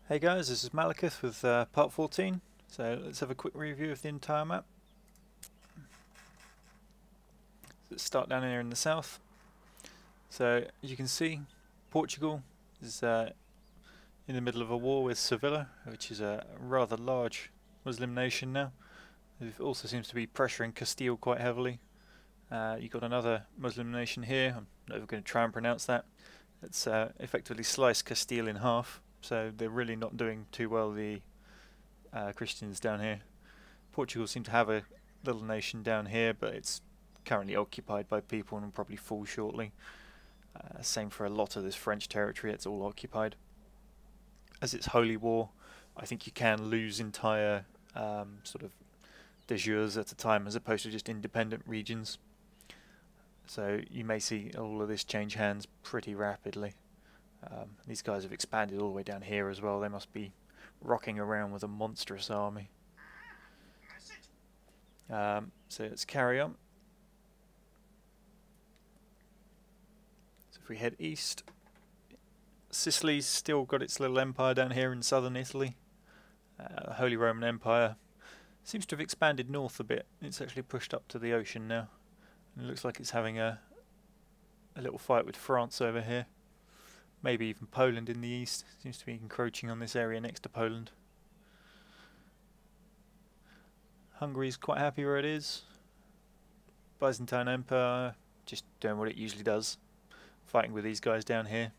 Hey guys, this is Malekith with part 14. So let's have a quick review of the entire map. Let's start down here in the south. So as you can see, Portugal is in the middle of a war with Sevilla, which is a rather large Muslim nation now. It also seems to be pressuring Castile quite heavily. You've got another Muslim nation here, I'm not going to try and pronounce that. It's effectively sliced Castile in half, so they're really not doing too well, the Christians down here. Portugal seem to have a little nation down here, but it's currently occupied by people and will probably fall shortly. Same for a lot of this French territory, it's all occupied. As it's holy war, I think you can lose entire sort of de jures at a time as opposed to just independent regions. So you may see all of this change hands pretty rapidly. These guys have expanded all the way down here as well. They must be rocking around with a monstrous army. So let's carry on. So if we head east, Sicily's still got its little empire down here in southern Italy. The Holy Roman Empire seems to have expanded north a bit. It's actually pushed up to the ocean now. And it looks like it's having a little fight with France over here. Maybe even Poland in the east. Seems to be encroaching on this area next to Poland. Hungary's quite happy where it is. Byzantine Empire just doing what it usually does, fighting with these guys down here.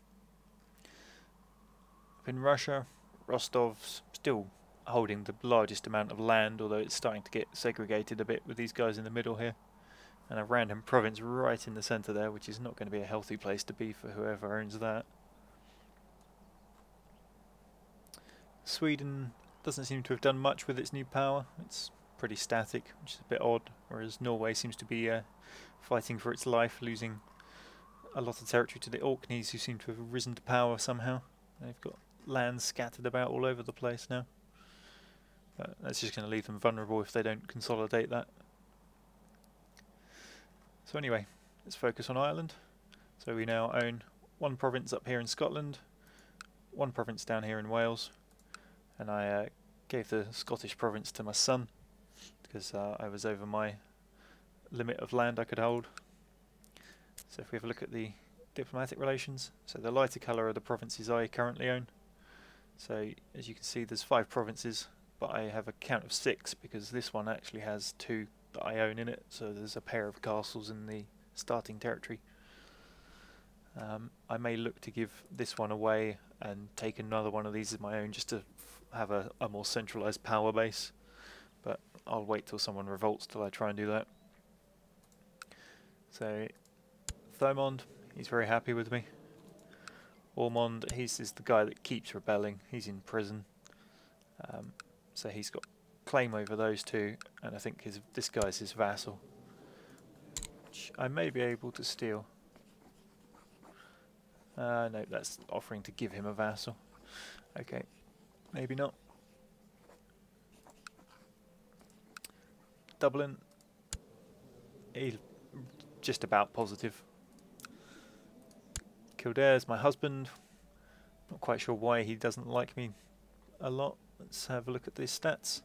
Up in Russia, Rostov's still holding the largest amount of land, although it's starting to get segregated a bit with these guys in the middle here. And a random province right in the centre there, which is not going to be a healthy place to be for whoever owns that. Sweden doesn't seem to have done much with its new power. It's pretty static, which is a bit odd, whereas Norway seems to be fighting for its life, losing a lot of territory to the Orkneys, who seem to have risen to power somehow. They've got land scattered about all over the place now. But that's just going to leave them vulnerable if they don't consolidate that. So anyway, let's focus on Ireland. So we now own one province up here in Scotland, one province down here in Wales, and I gave the Scottish province to my son because I was over my limit of land I could hold. So if we have a look at the diplomatic relations, so the lighter colour are the provinces I currently own. So as you can see, there's 5 provinces, but I have a count of 6 because this one actually has 2 that I own in it, so there's a pair of castles in the starting territory. I may look to give this one away and take another one of these as my own just to have a more centralised power base, but I'll wait till someone revolts till I try and do that. So Thomond, he's very happy with me. Ormond, he's the guy that keeps rebelling, he's in prison, so he's got claim over those 2, and I think this guy's his vassal, which I may be able to steal. No, that's offering to give him a vassal. Okay, maybe not. Dublin, he's just about positive. Kildare's my husband. Not quite sure why he doesn't like me a lot. Let's have a look at these stats.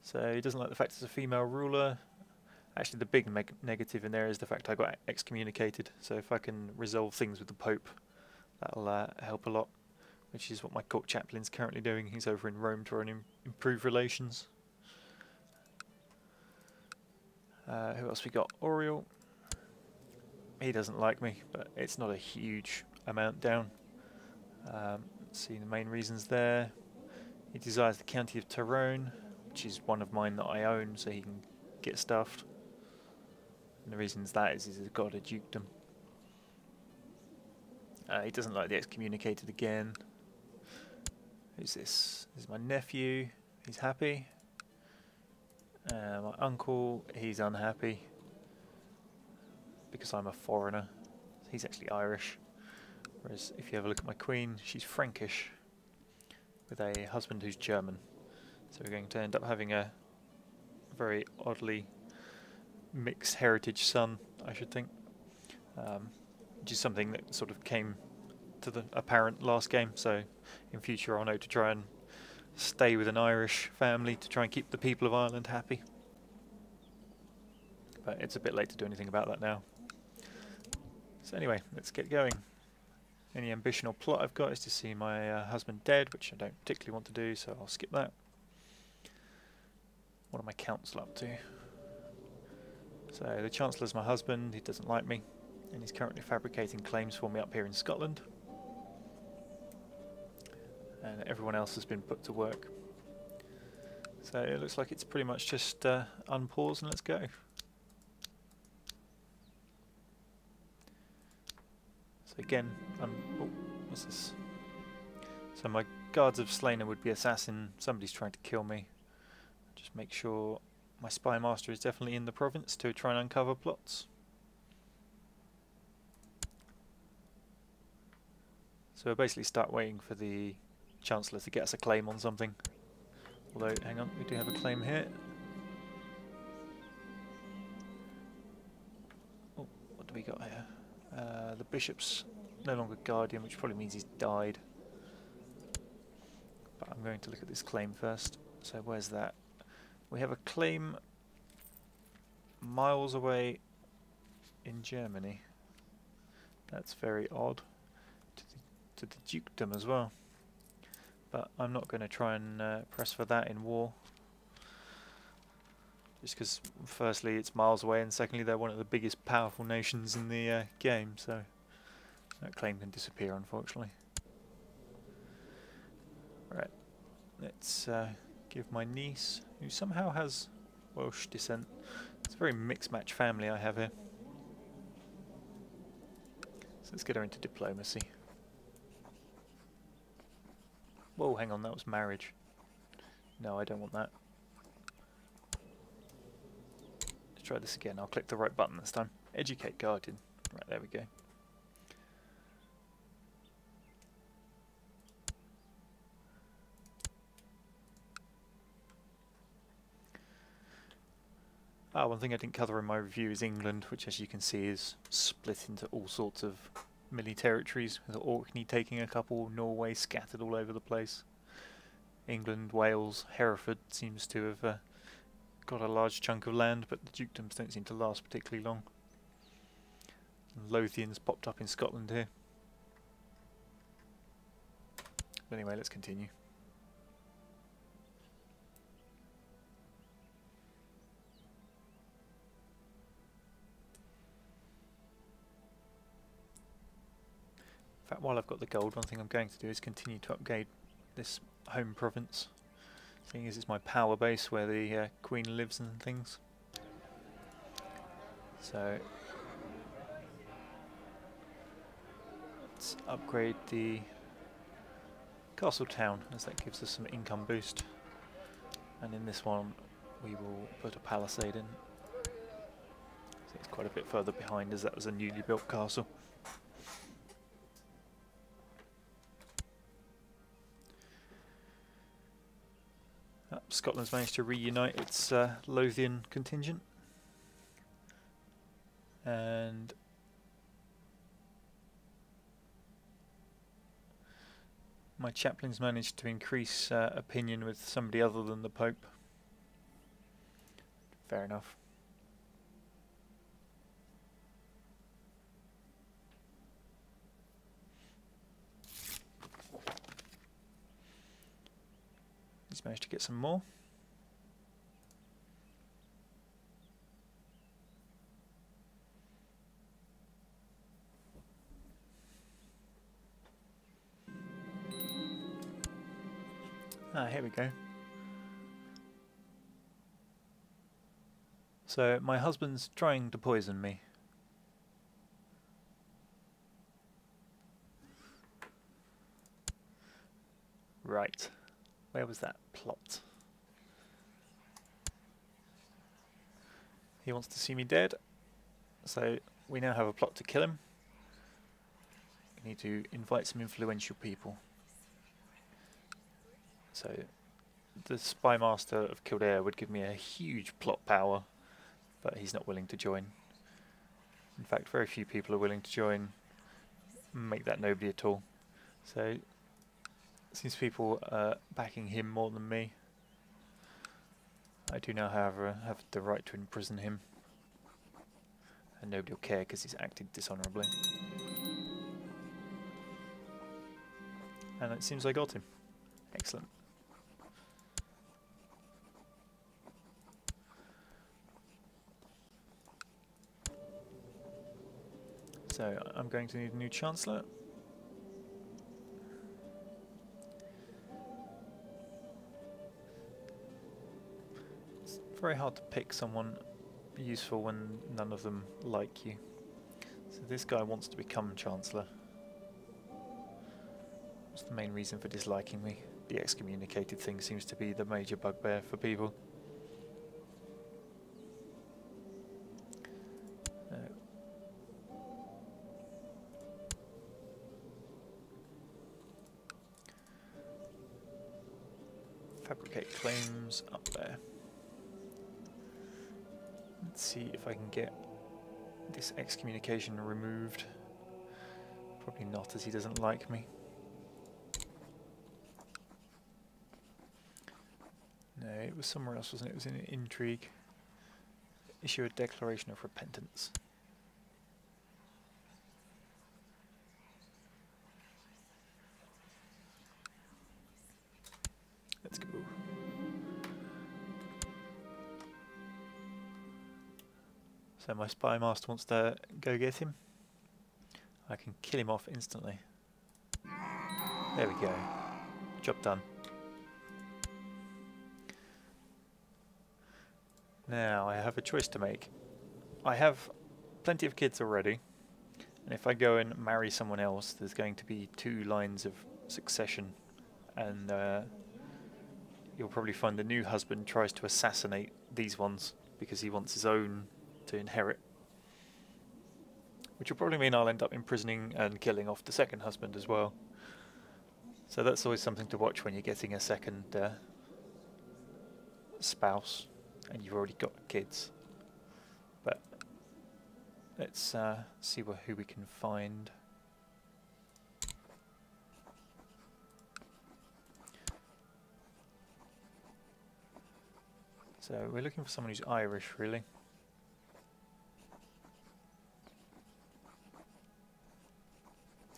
So he doesn't like the fact it's a female ruler. Actually, the big negative in there is the fact I got excommunicated. So if I can resolve things with the Pope, that'll help a lot, which is what my court chaplain's currently doing. He's over in Rome trying to improve relations. Who else we got? Oriel. He doesn't like me, but it's not a huge amount down. Let's see the main reasons there. He desires the county of Tyrone, which is one of mine that I own, so he can get stuffed. And the reasons that is he's got a dukedom. He doesn't like the excommunicated again. Who's this? This is my nephew. He's happy. My uncle, he's unhappy because I'm a foreigner. He's actually Irish. Whereas if you have a look at my queen, she's Frankish with a husband who's German. So we're going to end up having a very oddly mixed heritage son, I should think, which is something that sort of came to the apparent last game, so in future I'll know to try and stay with an Irish family to try and keep the people of Ireland happy. But it's a bit late to do anything about that now. So anyway, let's get going. Any ambition or plot I've got is to see my husband dead, which I don't particularly want to do, so I'll skip that. What are my council up to? So the Chancellor's my husband, he doesn't like me, and he's currently fabricating claims for me up here in Scotland. And everyone else has been put to work. So it looks like it's pretty much just unpause and let's go. So again, oh, what's this? So my guards have slain a would-be assassin, somebody's trying to kill me. Just make sure my spy master is definitely in the province to try and uncover plots. So we'll basically start waiting for the Chancellor to get us a claim on something. Although, hang on, we do have a claim here. Oh, what do we got here? The bishop's no longer guardian, which probably means he's died. But I'm going to look at this claim first. So where's that? We have a claim miles away in Germany. That's very odd. To the dukedom as well. But I'm not going to try and press for that in war. Just because, firstly, it's miles away, and secondly, they're one of the biggest powerful nations in the game, so that claim can disappear, unfortunately. Right, let's give my niece, who somehow has Welsh descent. It's a very mixed match family I have here. So let's get her into diplomacy. Whoa, hang on, that was marriage. No, I don't want that. Let's try this again. I'll click the right button this time. Educate Guardian. Right, there we go. One thing I didn't cover in my review is England, which as you can see is split into all sorts of mini territories, with Orkney taking a couple, Norway scattered all over the place. England, Wales, Hereford seems to have got a large chunk of land, but the dukedoms don't seem to last particularly long. And Lothian's popped up in Scotland here. But anyway, let's continue. In fact, while I've got the gold, one thing I'm going to do is continue to upgrade this home province, seeing as it's my power base where the Queen lives and things. So let's upgrade the castle town, as that gives us some income boost. And in this one we will put a palisade in. So it's quite a bit further behind, as that was a newly built castle. Scotland's managed to reunite its Lothian contingent, and my chaplain's managed to increase opinion with somebody other than the Pope. Fair enough. He's managed to get some more. Here we go. So my husband's trying to poison me. Right. Where was that plot? He wants to see me dead, so we now have a plot to kill him. We need to invite some influential people. So the spy master of Kildare would give me a huge plot power, but he's not willing to join. In fact, very few people are willing to join. Make that nobody at all. So it seems people are backing him more than me. I do now, however, have the right to imprison him. And nobody will care because he's acted dishonourably. And it seems I got him. Excellent. So I'm going to need a new Chancellor. It's very hard to pick someone useful when none of them like you. So this guy wants to become Chancellor. What's the main reason for disliking me? The excommunicated thing seems to be the major bugbear for people. Fabricate claims up there. Let's see if I can get this excommunication removed. Probably not, as he doesn't like me. No, it was somewhere else, wasn't it? It was in intrigue. Issue a declaration of repentance. Let's go. So my spy master wants to go get him. I can kill him off instantly. There we go. Job done. Now I have a choice to make. I have plenty of kids already, and if I go and marry someone else, there's going to be 2 lines of succession, and you'll probably find the new husband tries to assassinate these ones because he wants his own to inherit, which will probably mean I'll end up imprisoning and killing off the second husband as well. So that's always something to watch when you're getting a second spouse and you've already got kids. But let's see who we can find. So we're looking for someone who's Irish, really.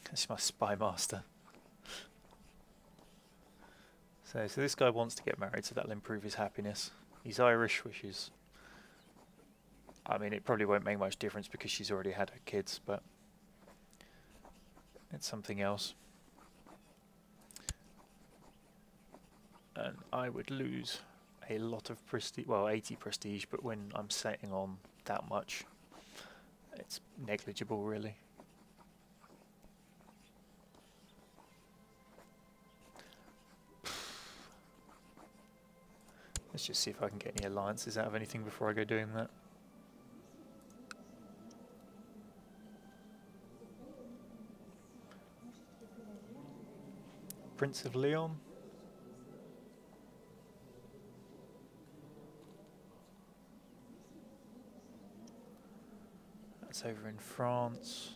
That's my spy master. So this guy wants to get married, so that'll improve his happiness. He's Irish, which is... I mean, it probably won't make much difference because she's already had her kids, but... it's something else. And I would lose a lot of prestige, well, 80 prestige, but when I'm setting on that much, it's negligible, really. Let's just see if I can get any alliances out of anything before I go doing that. Prince of Leon. That's over in France.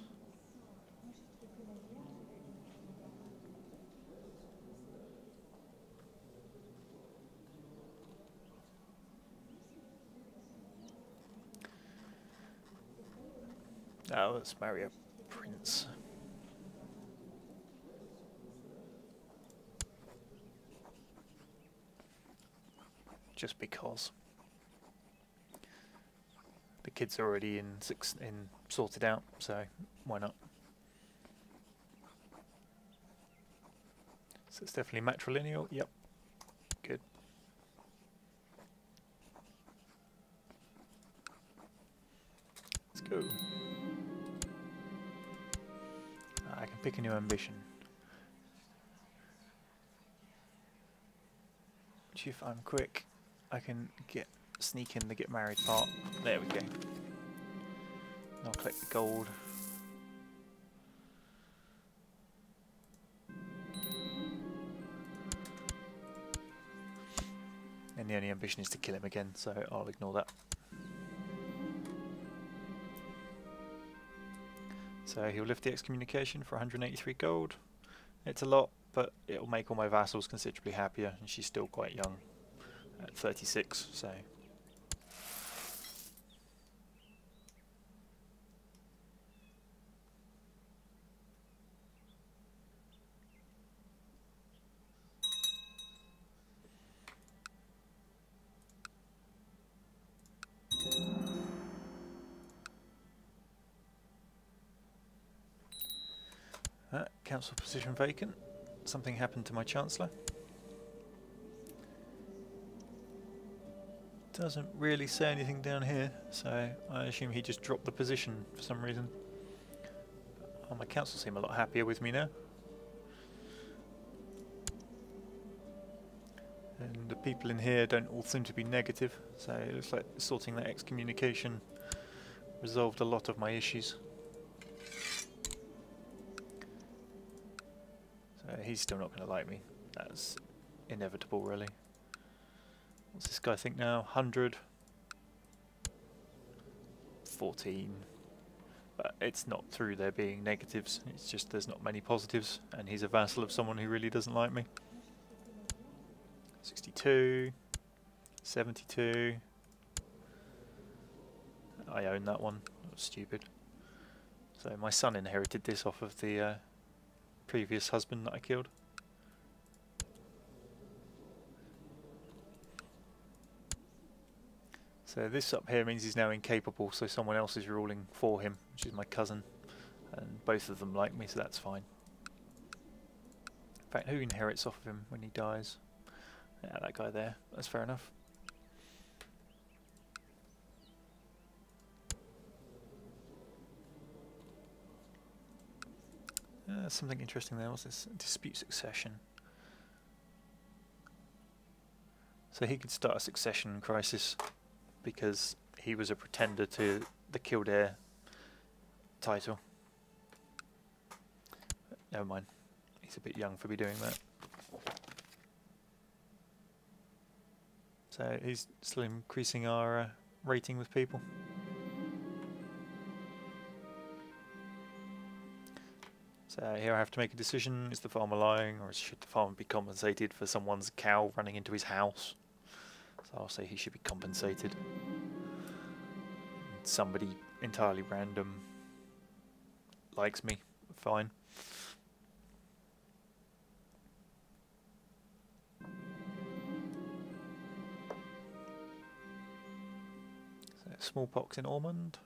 Now let's marry a prince. Just because. The kids are already in sorted out, so why not? So it's definitely matrilineal. Yep. Good. Let's go. I can pick a new ambition. Which, if I'm quick, I can sneak in the get married part. There we go. I'll collect the gold. And the only ambition is to kill him again, so I'll ignore that. So he'll lift the excommunication for 183 gold, It's a lot, but it'll make all my vassals considerably happier, and she's still quite young, at 36, so... Council position vacant. Something happened to my Chancellor. Doesn't really say anything down here, so I assume he just dropped the position for some reason. Oh, my council seem a lot happier with me now. And the people in here don't all seem to be negative, so it looks like sorting that excommunication resolved a lot of my issues. So he's still not going to like me. That's inevitable, really. What's this guy think now? 100. 14. But it's not through there being negatives, it's just there's not many positives, and he's a vassal of someone who really doesn't like me. 62. 72. I own that one. That was stupid. So my son inherited this off of the previous husband that I killed. So this up here means he's now incapable, so someone else is ruling for him, which is my cousin, and both of them like me, so that's fine. In fact, who inherits off of him when he dies? Yeah, that guy there. That's fair enough. Something interesting there. What's this? Dispute succession. So he could start a succession crisis because he was a pretender to the Kildare title. Never mind. He's a bit young for be doing that. So he's still increasing our rating with people. So here I have to make a decision. Is the farmer lying, or should the farmer be compensated for someone's cow running into his house? So I'll say he should be compensated. Somebody entirely random likes me, fine. So smallpox in Ormond.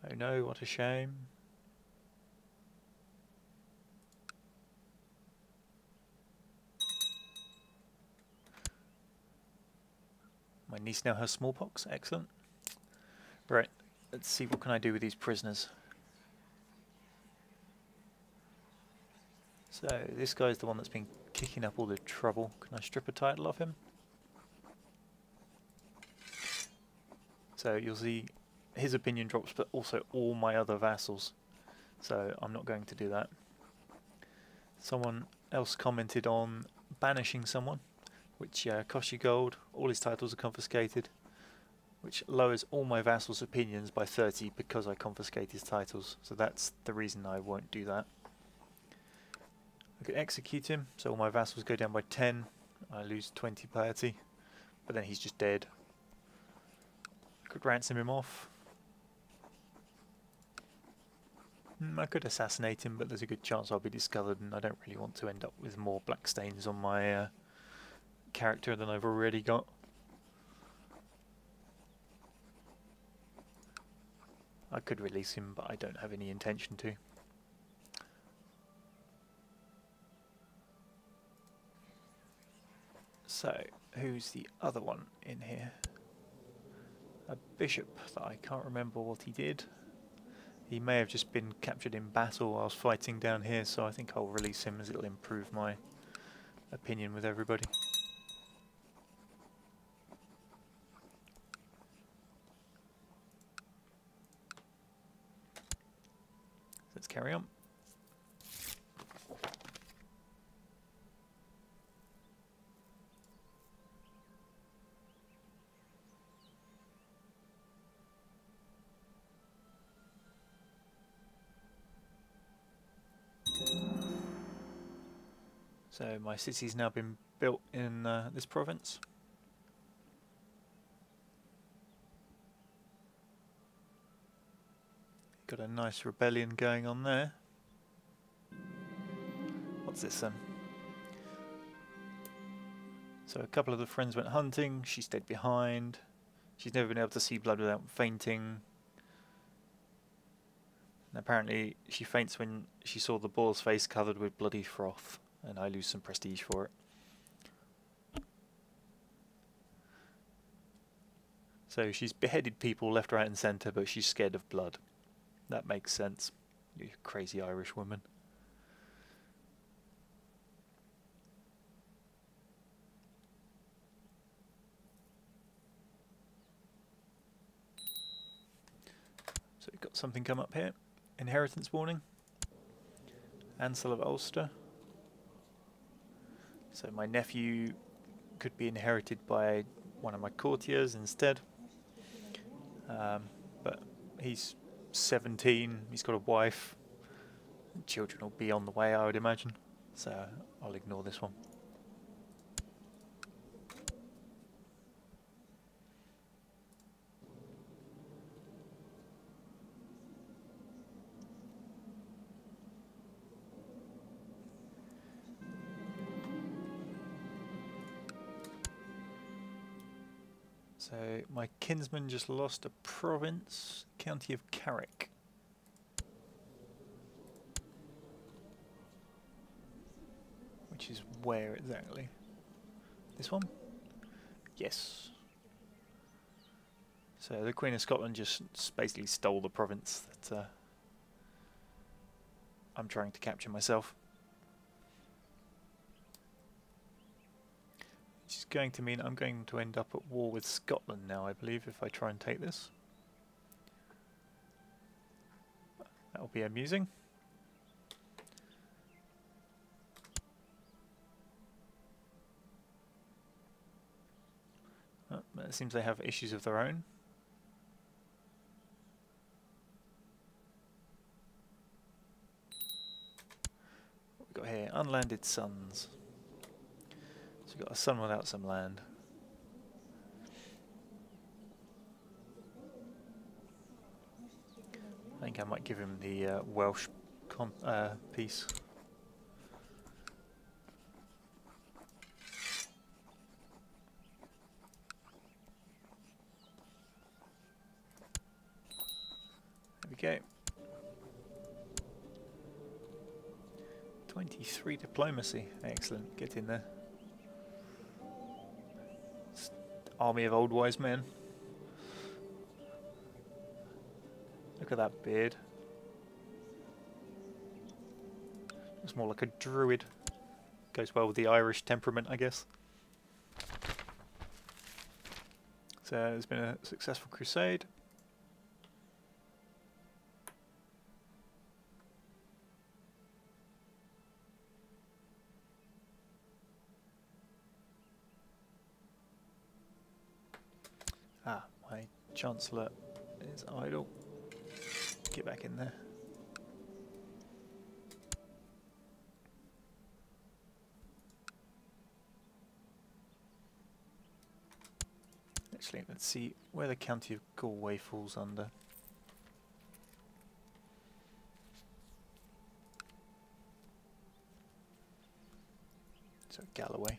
Oh no, what a shame. My niece now has smallpox, excellent. Right, let's see what can I do with these prisoners. So this guy's the one that's been kicking up all the trouble. Can I strip a title off him? So you'll see his opinion drops, but also all my other vassals. So I'm not going to do that. Someone else commented on banishing someone, which costs you gold. All his titles are confiscated, which lowers all my vassals' opinions by 30 because I confiscate his titles. So that's the reason I won't do that. I could execute him, so all my vassals go down by 10. I lose 20 piety, but then he's just dead. I could ransom him off. I could assassinate him, but there's a good chance I'll be discovered, and I don't really want to end up with more black stains on my character than I've already got. I could release him, but I don't have any intention to. So, who's the other one in here? A bishop that I can't remember what he did. He may have just been captured in battle whilst fighting down here, so I think I'll release him as it'll improve my opinion with everybody. Let's carry on. So my city's now been built in this province. Got a nice rebellion going on there. What's this then? So a couple of the friends went hunting, she stayed behind. She's never been able to see blood without fainting. And apparently she faints when she saw the boar's face covered with bloody froth, and I lose some prestige for it. So she's beheaded people left, right and centre, but she's scared of blood. That makes sense. You crazy Irish woman. So we've got something come up here. Inheritance warning. Ansel of Ulster. So my nephew could be inherited by one of my courtiers instead. But he's 17, he's got a wife. Children will be on the way, I would imagine. So I'll ignore this one. So my kinsman just lost a province, county of Carrick. Which is where exactly? This one? Yes. So the Queen of Scotland just basically stole the province that I'm trying to capture myself. Which is going to mean I'm going to end up at war with Scotland now, I believe, if I try and take this. That'll be amusing. Oh, but it seems they have issues of their own. What we've got here, unlanded sons. So we've got a son without some land. I think I might give him the Welsh piece. There we go. 23 diplomacy. Excellent. Get in there. Army of old wise men. Look at that beard. Looks more like a druid. Goes well with the Irish temperament, I guess. So there's been a successful crusade. Ah, my Chancellor is idle. Get back in there. Actually, let's see where the County of Galway falls under. So Galloway.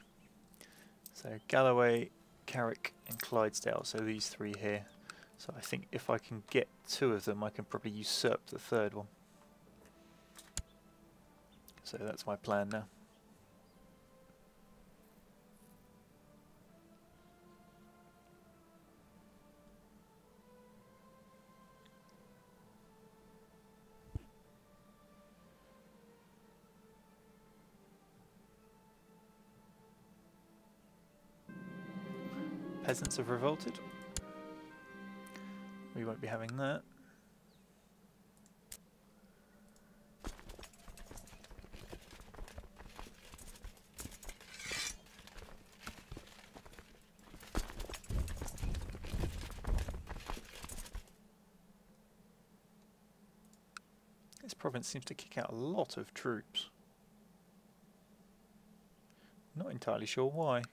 So Galloway, Carrick and Clydesdale, so these three here. So I think if I can get two of them, I can probably usurp the third one. So that's my plan now. Peasants have revolted. We won't be having that. This province seems to kick out a lot of troops. Not entirely sure why.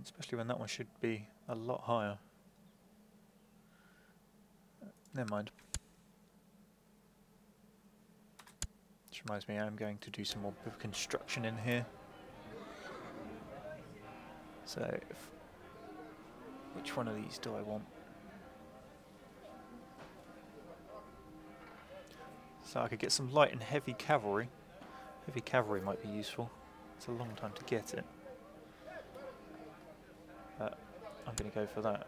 Especially when that one should be a lot higher. Never mind. Which reminds me, I'm going to do some more construction in here. So, which one of these do I want? So I could get some light and heavy cavalry. Heavy cavalry might be useful. It's a long time to get it. But I'm going to go for that.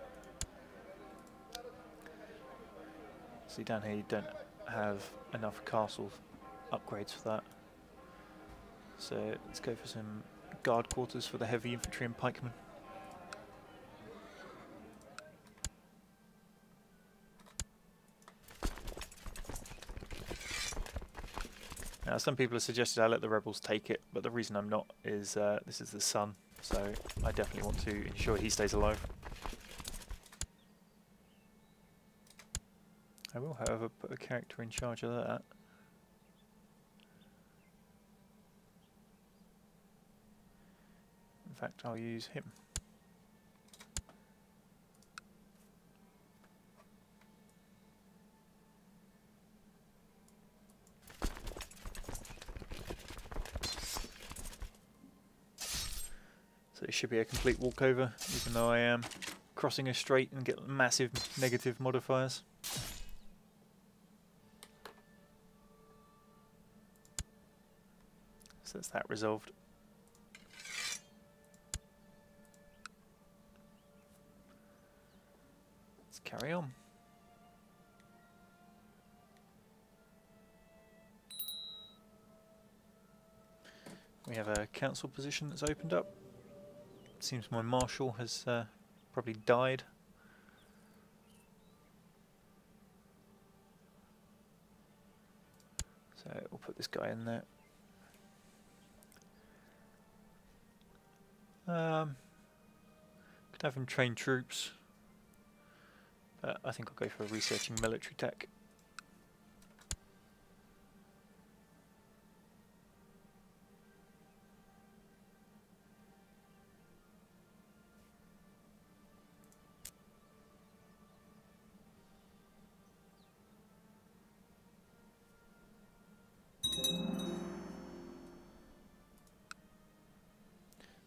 See, down here you don't have enough castle upgrades for that. So let's go for some guard quarters for the heavy infantry and pikemen. Now, some people have suggested I let the rebels take it, but the reason I'm not is this is the sun, so I definitely want to ensure he stays alive. I will, however, put a character in charge of that. In fact, I'll use him. So it should be a complete walkover, even though I am crossing a strait and get massive negative modifiers. So that's that resolved. Let's carry on. We have a council position that's opened up. It seems my marshal has probably died. So we'll put this guy in there. Could have him train troops, but I think I'll go for researching military tech.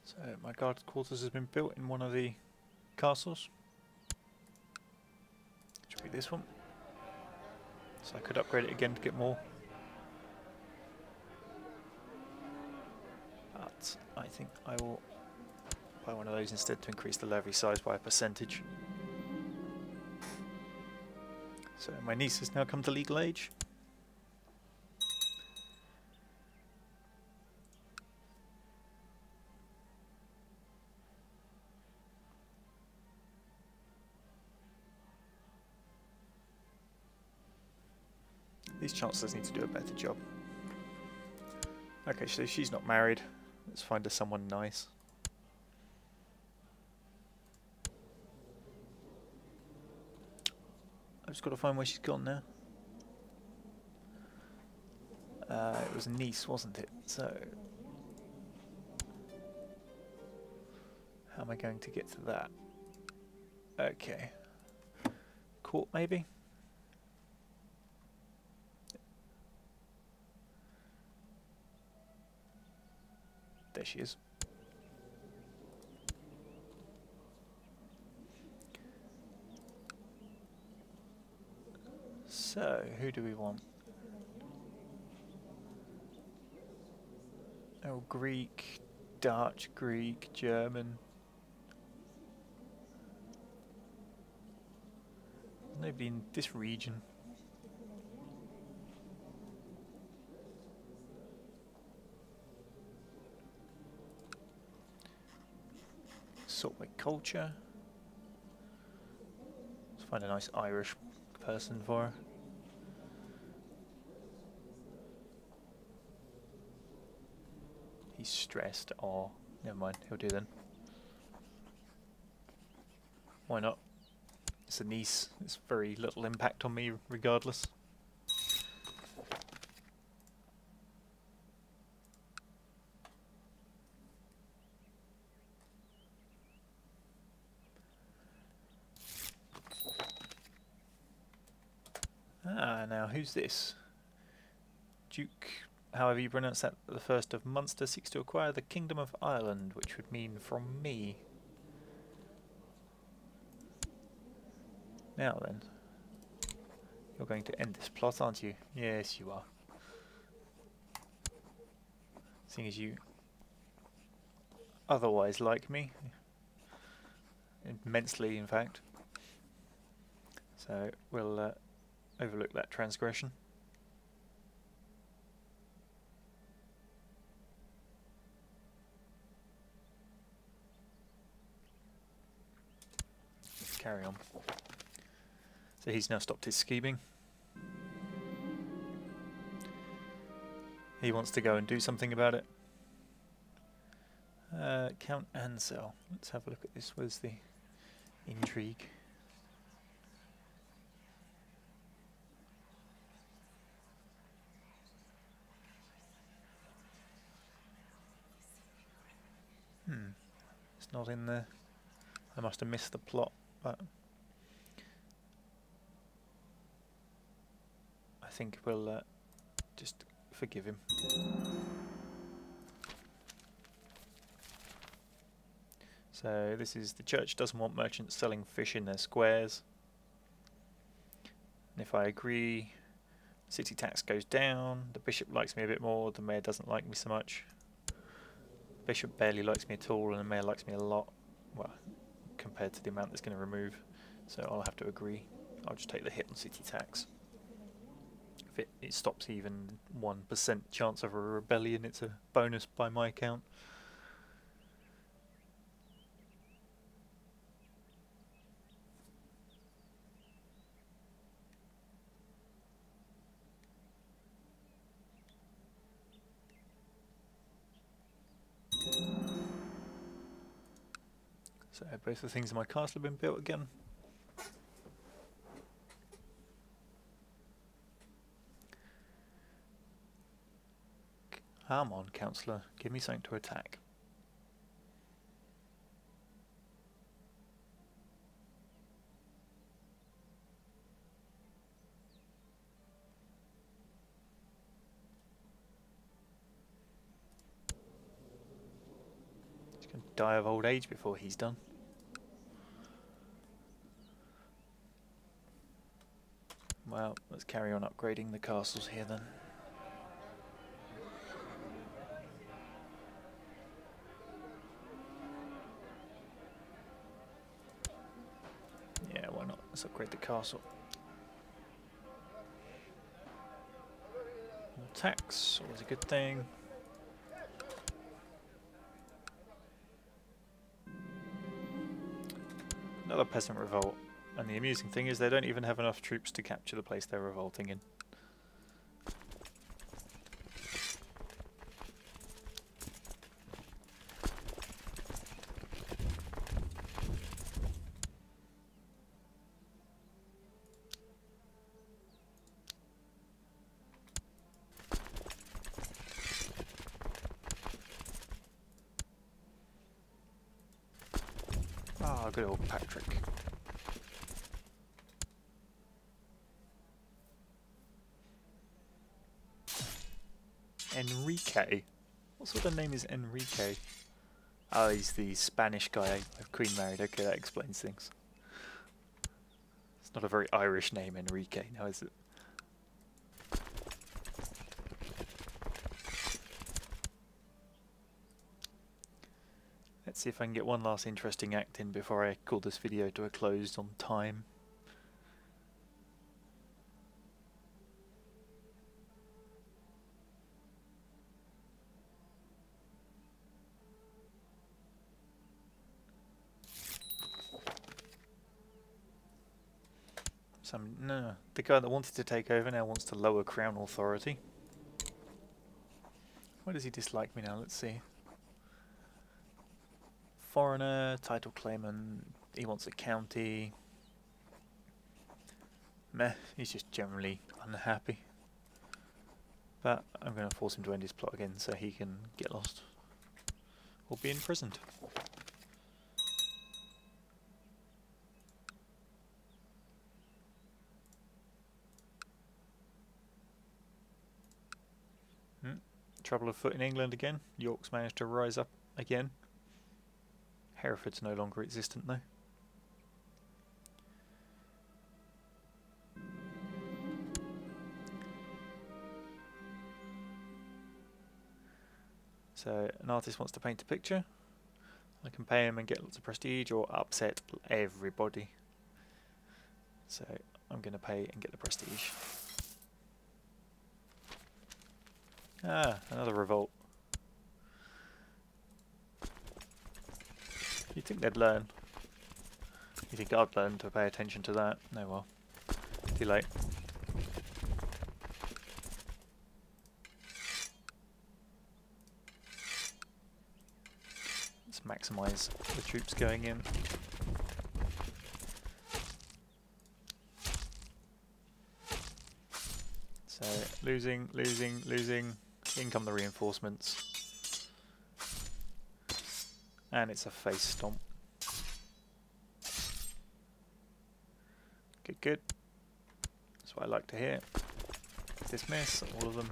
So my guard quarters has been built in one of the castles. Should be this one. So I could upgrade it again to get more. But I think I will buy one of those instead to increase the levy size by a percentage. So my niece has now come to legal age. These chancellors need to do a better job. Okay, so she's not married. Let's find her someone nice. I've just got to find where she's gone now. It was Nice, wasn't it? So how am I going to get to that? Okay. Court, maybe? There she is. So, who do we want? Oh, Greek, Dutch, Greek, German. Nobody in this region. Salt Lake culture. Let's find a nice Irish person for her. He's stressed. Oh, never mind. He'll do then. Why not? It's a niece. It's very little impact on me regardless. Ah, now who's this? Duke, however you pronounce that, the first of Munster seeks to acquire the Kingdom of Ireland, which would mean from me. Now then, you're going to end this plot, aren't you? Yes, you are. Seeing as you otherwise like me, immensely in fact, so we'll overlook that transgression. Let's carry on. So he's now stopped his scheming. He wants to go and do something about it. Count Ansel. Let's have a look at this. Where's the intrigue? It's not in there. I must have missed the plot, but I think we'll just forgive him. So this is, the church doesn't want merchants selling fish in their squares. And if I agree, city tax goes down, the bishop likes me a bit more, the mayor doesn't like me so much. Bishop barely likes me at all and the mayor likes me a lot, well, compared to the amount that's going to remove. So I'll have to agree. I'll just take the hit on city tax. If it stops even 1% chance of a rebellion, it's a bonus by my account. So both the things in my castle have been built again. Come on, councillor, give me something to attack. He's going to die of old age before he's done. Well, let's carry on upgrading the castles here then. Yeah, why not? Let's upgrade the castle. More tax, always a good thing. Another peasant revolt. And the amusing thing is they don't even have enough troops to capture the place they're revolting in. Ah, good old Patrick. Enrique? What sort of name is Enrique? Oh, he's the Spanish guy Queen married. Okay, that explains things. It's not a very Irish name, Enrique, now is it? Let's see if I can get one last interesting act in before I call this video to a close on time. No, the guy that wanted to take over now wants to lower crown authority. Why does he dislike me now? Let's see. Foreigner, title claimant, he wants a county. Meh, he's just generally unhappy. But I'm going to force him to end his plot again so he can get lost or be imprisoned. trouble afoot in England again. York's managed to rise up again. Hereford's no longer existent though. So an artist wants to paint a picture. I can pay him and get lots of prestige, or upset everybody. So I'm going to pay and get the prestige. Ah, another revolt. You'd think they'd learn. You think I'd learn to pay attention to that? No, well, too late. Let's maximise the troops going in. So losing. In come the reinforcements. And it's a face stomp. Good. That's what I like to hear. Dismiss all of them.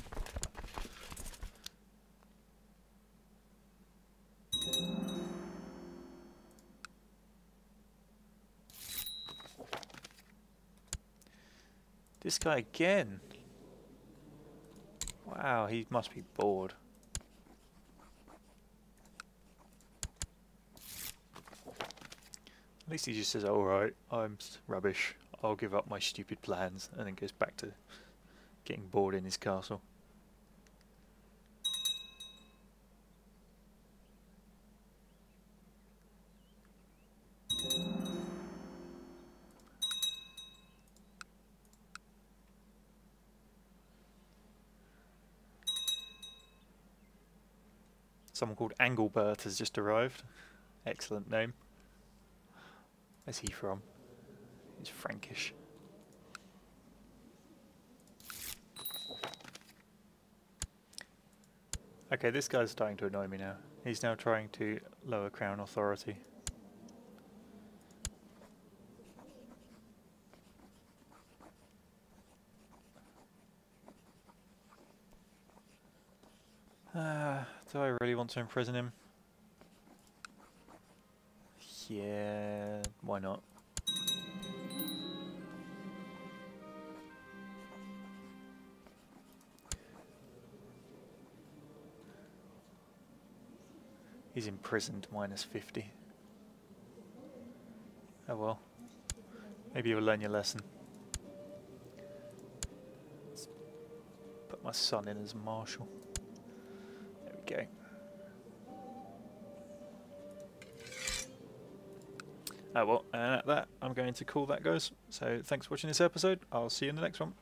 This guy again. Wow, he must be bored. At least he just says, alright, I'm rubbish, I'll give up my stupid plans, and then goes back to getting bored in his castle. Someone called Anglebert has just arrived. Excellent name. Where's he from? He's Frankish. Okay, this guy's starting to annoy me now. He's now trying to lower crown authority. Do I really want to imprison him? Yeah, why not? He's imprisoned, -50. Oh well. Maybe you'll learn your lesson. Let's put my son in as marshal. There we go. Oh well, and at that, I'm going to call that, guys. So thanks for watching this episode. I'll see you in the next one.